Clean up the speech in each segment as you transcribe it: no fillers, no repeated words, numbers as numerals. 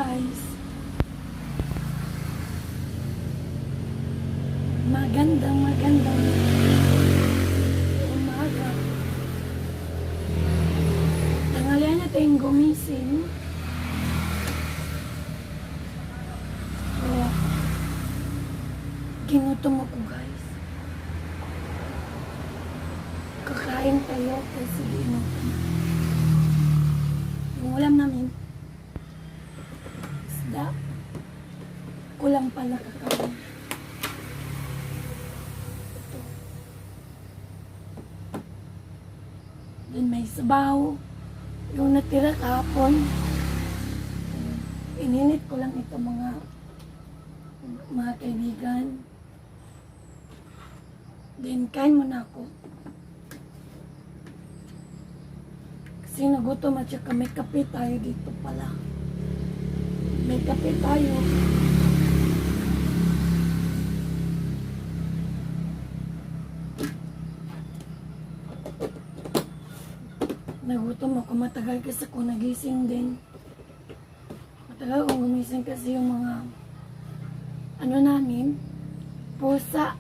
guys. Magandang umaga. Tanghalian na tayong gumising. So, ginutom ako guys. Kakain tayo kasi ginutom. Yung ulam namin, isda. Kulang pala kakain. Then may sabaw. Yung natira kahapon, ininit ko lang ito mga kaibigan. Then kain muna ako. Kasi nagutom at saka may kape tayo dito pala. May kape tayo. Nagutom ako, matagal kasi ako nagising din. Matagal akong gumising kasi yung mga namin, pusa.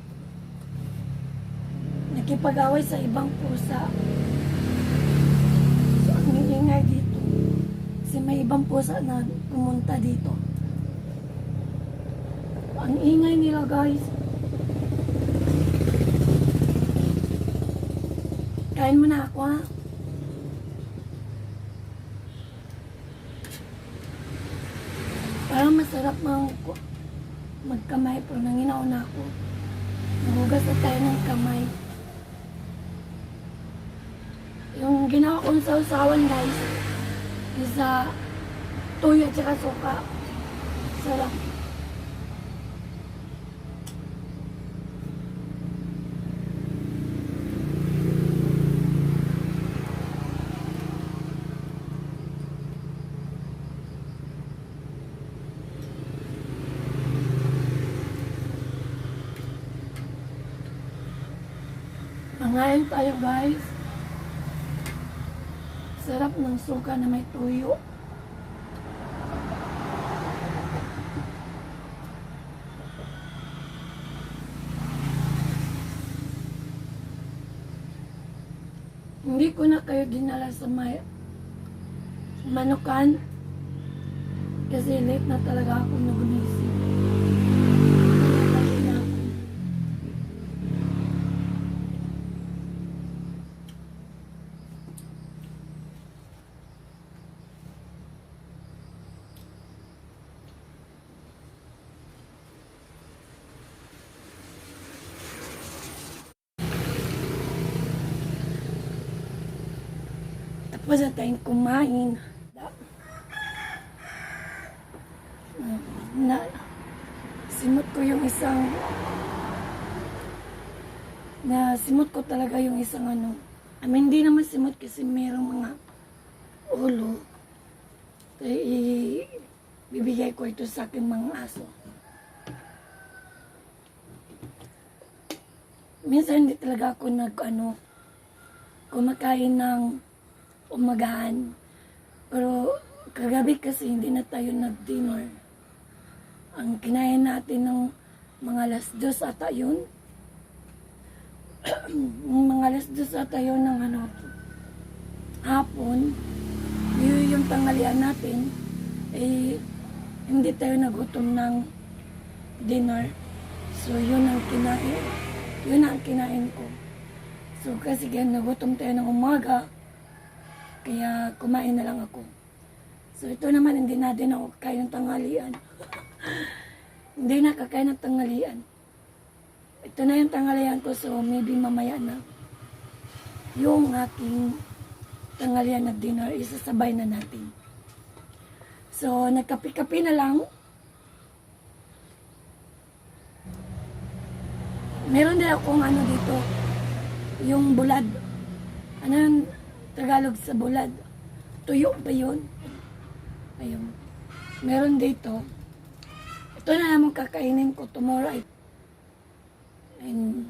Nakipag-away sa ibang pusa. So, ang ingay dito. Kasi may ibang pusa na pumunta dito. Ang ingay nila guys. Kain mo na ako ha. Parang masarap magkamay pero nanginaw na ako. Nahugas na tayo ng kamay. Yung ginawa kong sausawan guys, isa tuyo at saka suka. Sarap. Mangain tayo guys. Sarap ng suka na may tuyo. Hindi ko na kayo dinala sa may manukan kasi late na talaga ako nagunisip. Tapos na tayong kumain. Simot ko yung isang simot ko talaga yung isang hindi naman simot kasi mayroong mga ulo. Kaya bibigay ko ito sa aking mga aso. Minsan hindi talaga ako kumakain ng umagahan. Pero kagabi kasi hindi na tayo nag-dinner. Ang kinain natin ng mga alas 2 ata yun. Mga alas 2 ata yun ng hapon. Yun yung tanghalian natin. Hindi tayo nagutom ng dinner. So yun ang kinain. Yun ang kinain ko. So kasi nagutom tayo ng umaga. Kaya kumain na lang ako. So ito naman hindi na din ako kakain ng tanghalian. Hindi na kakain ng tanghalian. Ito na yung tanghalian ko, so maybe mamaya na yung aking tanghalian na dinner, isasabay na natin. So nagkape-kape na lang. Meron din akong dito, yung bulad. Ano yung Tagalog sa bulad? Tuyo ba yun? Ayun. Meron dito. Ito na naman kakainin ko tomorrow. And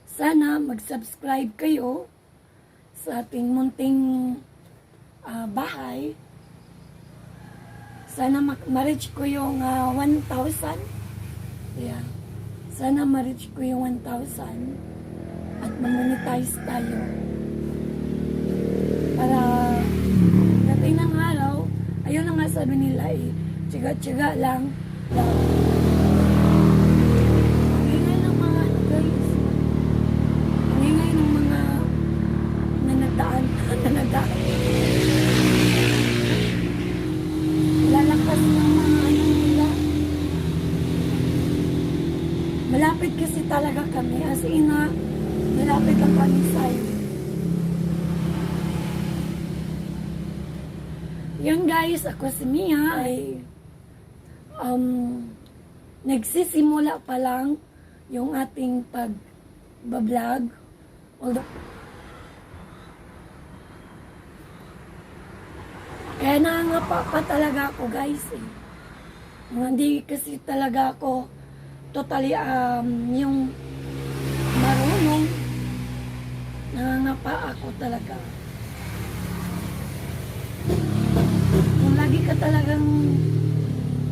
sana mag-subscribe kayo sa ating munting bahay. Sana ma-reach ko yung 1,000. Yeah. Sana ma-reach ko yung 1,000 at ma-monetize tayo. Para dating ng araw, ayun na nga sabi nila tiyaga-tiyaga lang. Ang ingay ng mga ano guys. Ang ingay ng mga nanagdaan. Lalakas ng mga ano nila. Malapit kasi talaga kami. As in malapit ang kami sa'yo. Yun guys, ako si Mia ay nagsisimula pa lang yung ating pag-vlog. Kaya nangangapa pa talaga ako guys eh. Hindi kasi talaga ako totally yung marunong. Nangangapa ako talaga. Kung lagi ka talagang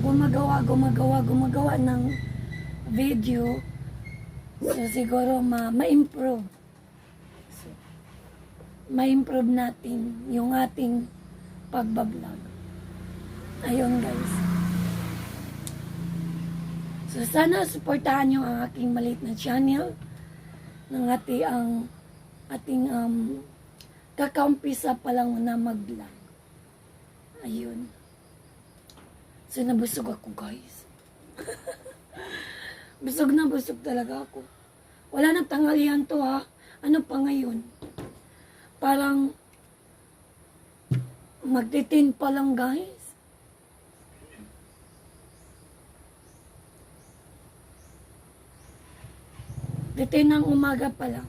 gumagawa ng video, so siguro ma-improve. So, ma-improve natin yung ating pagbablog. Ayun guys. So sana suportahan nyo ang aking maliit na channel ng ating kakaumpisa pa lang na mag-vlog. Ayun. So nabusog ako guys. busog talaga ako. Wala nang tanghalian to ha. Ano pa ngayon? Parang magtitin pa lang guys. Titin ng umaga pa lang.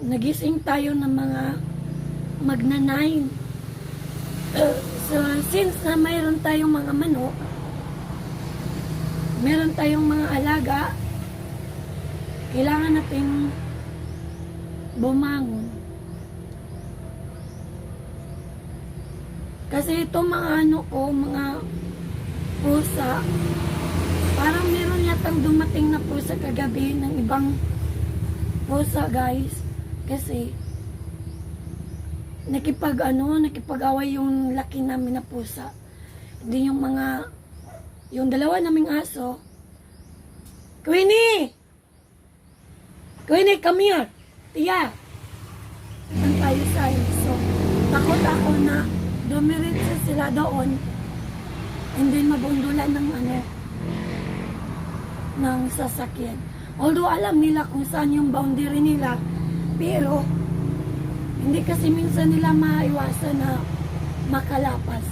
Nagising tayo ng mga magna-9. So since na mayroon tayong mga manok, meron tayong mga alaga, kailangan natin bumangon. Kasi itong mga mga pusa, parang meron yatang dumating na pusa kagabi ng ibang pusa guys. Kasi nakipag-away yung laki namin na pusa. Hindi yung dalawa naming aso. Queenie, come here. Tiya. Ang tayo sa'yo. So, takot ako na dumiritsa sila doon and then mabundulan ng sasakyan. Although alam nila kung saan yung boundary nila, pero hindi kasi minsan nila maiwasan na makalapas.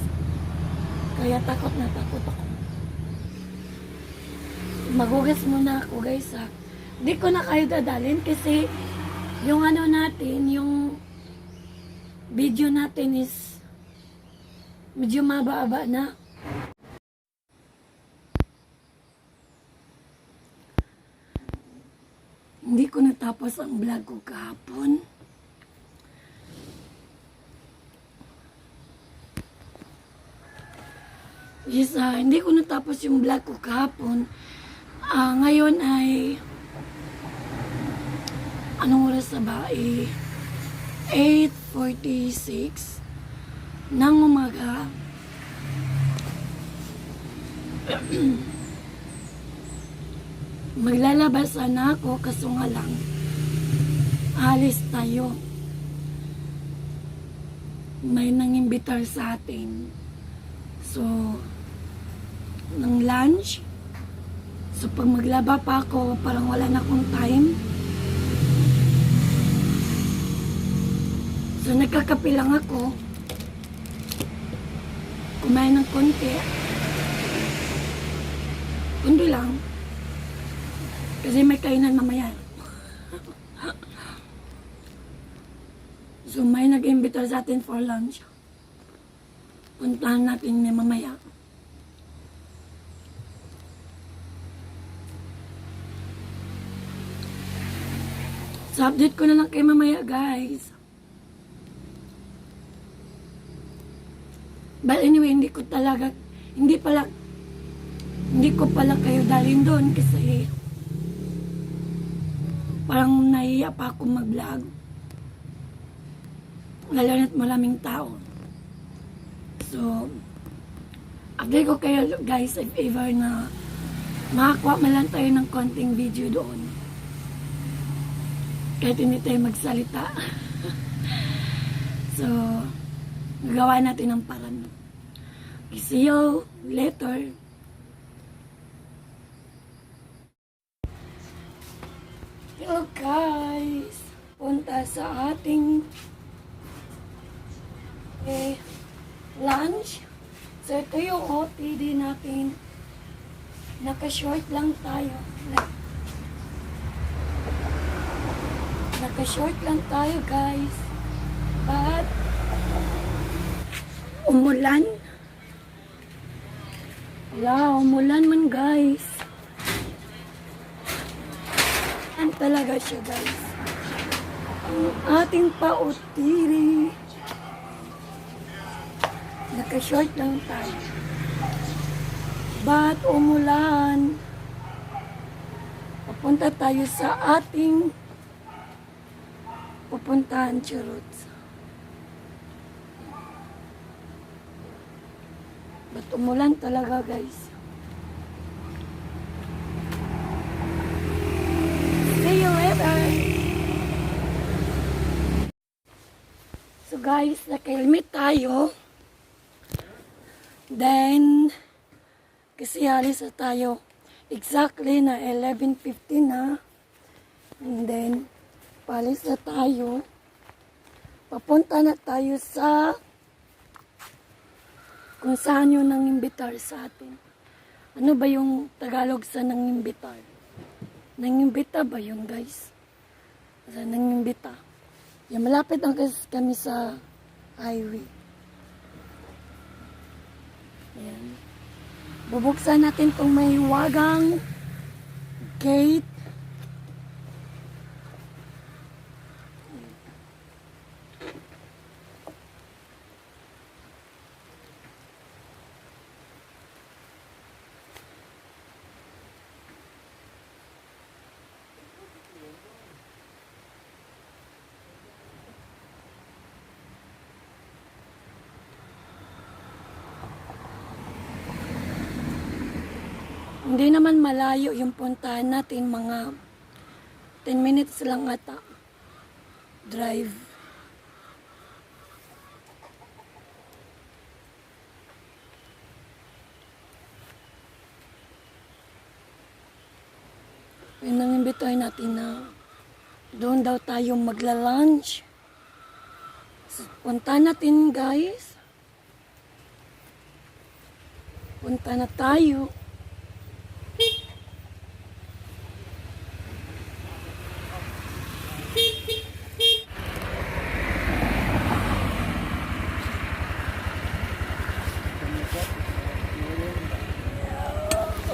Kaya takot na takot ako. Magugas muna ako guys ha. Hindi ko na kayo dadalhin kasi yung natin, yung video natin is medyo mababa na. Hindi ko natapos ang vlog ko kahapon. Yes, hindi ko natapos yung vlog ko kahapon. Ngayon ay anong oras na ba? 8:46 ng umaga. Maglalabas sana ako kaso nga lang alis tayo. May nangimbitar sa atin. So, ng lunch. So, pag maglaba pa ako, parang wala na akong time. So, nagkakape lang ako. Kumain ng konti. Kundi lang. Kasi may kainan mamaya. So, may nag-imbita sa atin for lunch. Puntahan natin niya mamaya. So, update ko na lang kay mamaya, guys. But anyway, hindi ko pala kayo dalhin doon kasi parang nahiya pa ako mag-vlog. Lalo na't maraming tao. So, update ko kayo guys if ever na makakuha man lang tayo ng konting video doon. Kahit hindi tayo magsalita. So, gagawa natin ng paraan. See you later. Hello guys! Punta sa ating lunch. So ito yung OTD natin. Naka-short lang tayo. Naka-short lang tayo guys. But umulan. Wala, umulan man guys. Yan talaga siya guys. Ang ating pautiri. Naka-short lang tayo. But umulan. Papunta tayo sa ating pupuntahan Churuts. But umulan talaga guys. See you later. So guys, naka-helmet tayo. Then, kasi alis na tayo. Exactly na 11:15 na. And then, palis na tayo. Papunta na tayo sa kung saan yung nangimbitar sa atin. Ano ba yung Tagalog sa nangimbitar? Nangimbita ba yun guys? Sa nangimbita. Yan, malapit ang kami sa highway. Yan. Bubuksan natin itong may wagang gate. Hindi naman malayo yung puntahan natin, mga 10 minutes lang ata drive. Yun ang imbitoy natin na doon daw tayo magla-lunch. So, punta natin guys. Punta na tayo.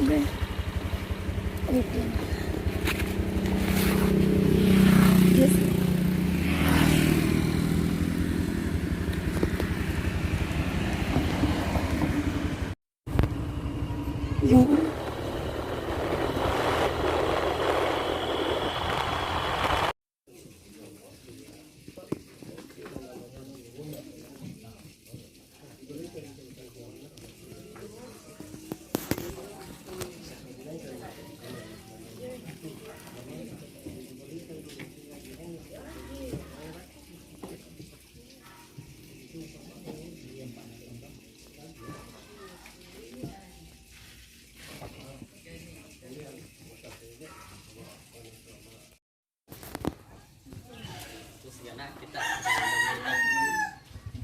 Okay. Wait lang. Yes. Yung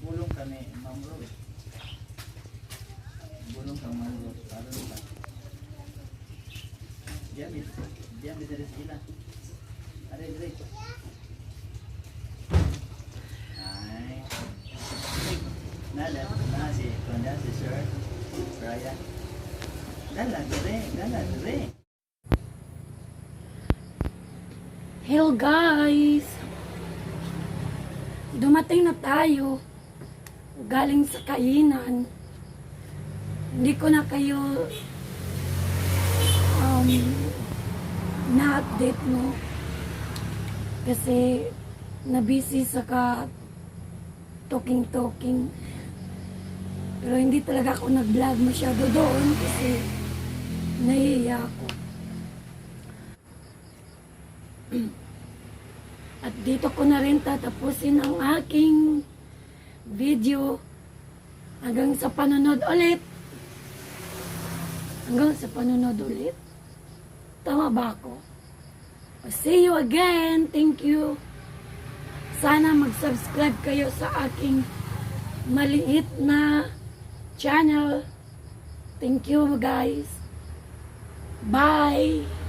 Bulong kami, Ma'am Rose. Bulong kang Ma'am Rose. Para ba? Diyan bisa sila. Are dire. Ay. Nala, si Konda, si Sir Brian. Dala dire. hello guys. Dumating na tayo. galing sa kainan. Hindi ko na kayo na-update, no? Kasi na-busy sa talking. Pero hindi talaga ako nag-vlog masyado doon kasi nahihiya ako. At dito ko na rin tatapusin ang aking video. Hanggang sa panonood ulit. Tama ba ako? See you again. Thank you. Sana mag-subscribe kayo sa aking maliit na channel. Thank you guys. Bye.